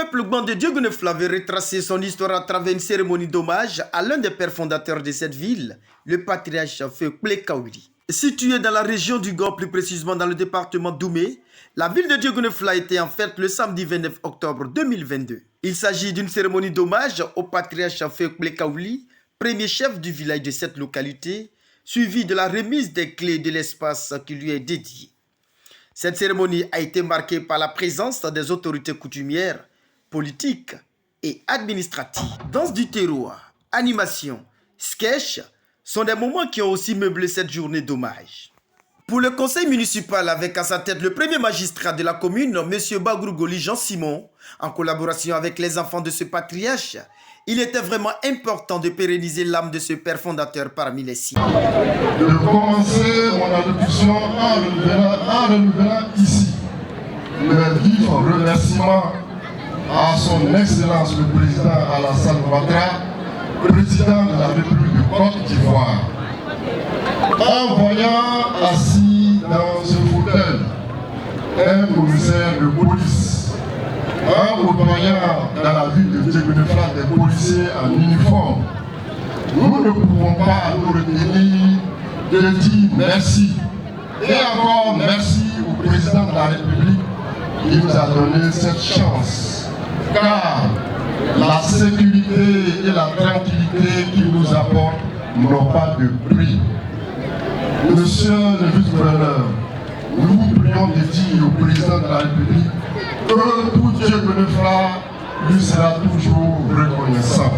peuple Gbandé Diegoune-Fla veut retracer son histoire à travers une cérémonie d'hommage à l'un des pères fondateurs de cette ville, le patriarche Feu Kaouli. Située dans la région du Gord, plus précisément dans le département d'Oumé, la ville de Diegoune-Fla était en fête le samedi 29 octobre 2022. Il s'agit d'une cérémonie d'hommage au patriarche Feu Kaouli, premier chef du village de cette localité, suivi de la remise des clés de l'espace qui lui est dédié. Cette cérémonie a été marquée par la présence des autorités coutumières, politiques et administratives. Danse du terroir, animation, sketch sont des moments qui ont aussi meublé cette journée d'hommage. Pour le conseil municipal, avec à sa tête le premier magistrat de la commune, M. Bagrou Goli Jean-Simon, en collaboration avec les enfants de ce patriarche, il était vraiment important de pérenniser l'âme de ce père fondateur parmi les siens. De commencer mon allocution en renouvelant ici le vif remerciement à son Excellence le Président Alassane Ouattara, Président de la République de Côte d'Ivoire. En voyant assis dans ce fauteuil un commissaire de police, en côtoyant dans la ville de Diegoune-Fla des policiers en uniforme, nous ne pouvons pas nous retenir de dire merci. Et encore merci au président de la République qui nous a donné cette chance. Car la sécurité et la tranquillité qu'il nous apporte n'ont pas de prix. Monsieur le vice-gouverneur, nous vous prions de dire au président de la République que tout Diegoune-Fla lui sera toujours reconnaissant.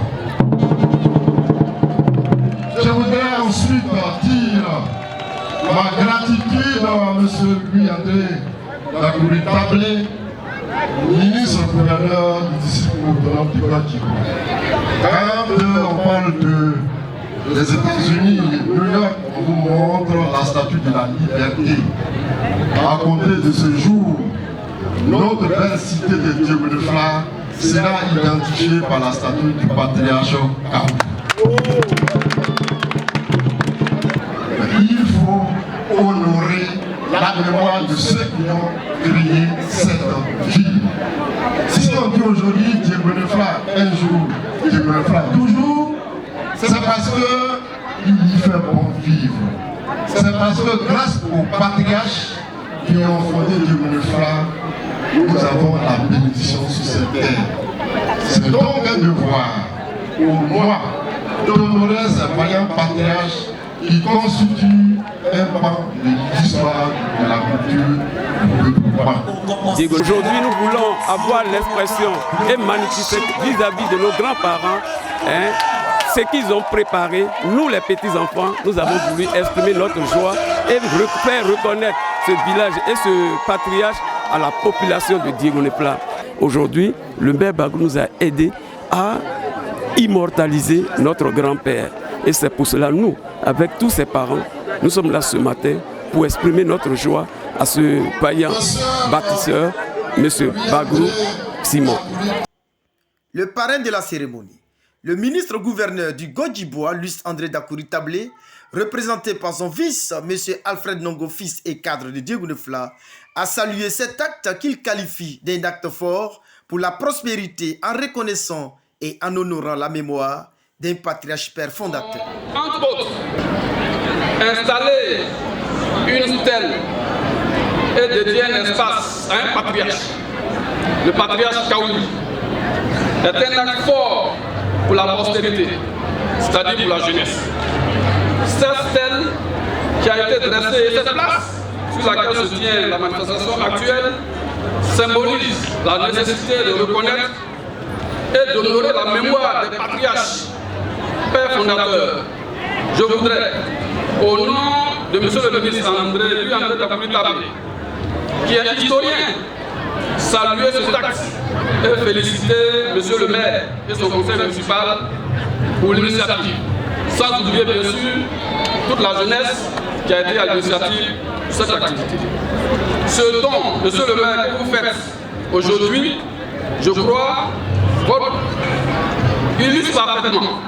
Je voudrais ensuite dire ma gratitude à M. Louis-André Dakouri-Tablé, ministre-gouverneur du district autonome du Côte d'Ivoire. Quand on parle des États-Unis, New York vous montre la statue de la liberté. À compter de ce jour, notre belle cité de Diegoune-Fla sera identifiée par la statue du patriarche Kaouli. Il faut honorer la mémoire de ceux qui ont créé cette ville. Si on dit aujourd'hui Diegoune-Fla un jour, Diegoune-Fla toujours, c'est parce qu'il y fait bon vivre. C'est parce que grâce aux patriarches qui ont fondé Diegoune-Fla, nous avons la bénédiction sur cette terre. C'est donc un devoir pour moi d'honorer ces vaillants patriarches qui constituent un pan de l'histoire de la culture du peuple. Aujourd'hui, nous voulons avoir l'expression et manifester vis-à-vis de nos grands-parents ce qu'ils ont préparé. Nous, les petits-enfants, nous avons voulu exprimer notre joie et faire reconnaître ce village et ce patriarche à la population de Diegoune-Fla. Aujourd'hui, le maire Bagrou nous a aidés à immortaliser notre grand-père. Et c'est pour cela, nous, avec tous ses parents, nous sommes là ce matin pour exprimer notre joie à ce vaillant bâtisseur, M. Bagrou Simon. Le parrain de la cérémonie, le ministre-gouverneur du Gord-d'Ivoire, Louis-André Dakouri-Tablé, représenté par son fils, M. Alfred Nongo, fils et cadre de Diegoune-Fla, a salué cet acte qu'il qualifie d'un acte fort pour la prospérité en reconnaissant et en honorant la mémoire d'un patriarche père fondateur. Entre autres, installer une stèle et dédier un espace à un patriarche, le patriarche Kaouli, est un acte fort pour la postérité, c'est-à-dire pour la jeunesse. Cette stèle qui a été dressée et cette place sur laquelle se tient la manifestation actuelle symbolise la nécessité de reconnaître et d'honorer la mémoire des patriarches, pères fondateurs. Je voudrais, au nom de M. le ministre Louis-André Dakouri-Tablé, qui est historien, saluer ce acte et féliciter M. le maire et son conseil municipal pour l'initiative. Sans oublier bien sûr toute la jeunesse qui a été à l'initiative de cette activité. Ce don, M. le maire, que vous faites aujourd'hui, je crois, illustre parfaitement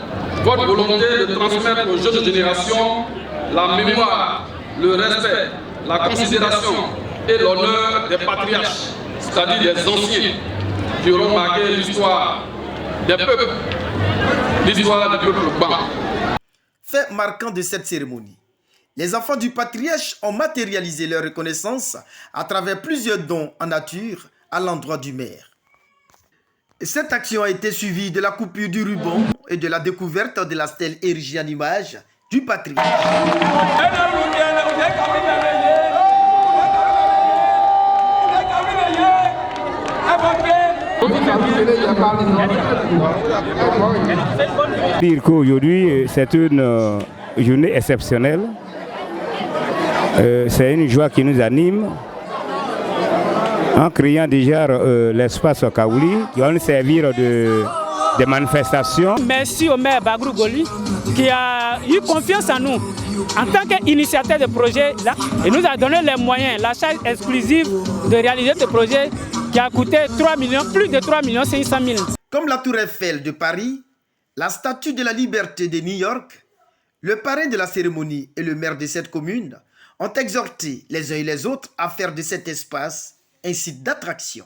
votre volonté de transmettre aux jeunes générations la mémoire, le respect, la considération et l'honneur des patriarches, c'est-à-dire des anciens. qui auront marqué l'histoire des peuples, l'histoire du peuple blanc. Fait marquant de cette cérémonie, les enfants du patriarche ont matérialisé leur reconnaissance à travers plusieurs dons en nature à l'endroit du maire. Cette action a été suivie de la coupure du ruban et de la découverte de la stèle érigée en image du patriarche. Dire qu'aujourd'hui, c'est une journée exceptionnelle. C'est une joie qui nous anime. En créant déjà l'espace Kaouli, qui va nous servir de manifestation. Merci au maire Bagrou Goli qui a eu confiance en nous en tant qu'initiateur de projet là, et nous a donné les moyens, la charge exclusive de réaliser ce projet qui a coûté 3 millions, plus de 3 500 000. Comme la Tour Eiffel de Paris, la Statue de la Liberté de New York, le parrain de la cérémonie et le maire de cette commune ont exhorté les uns et les autres à faire de cet espace un site d'attraction.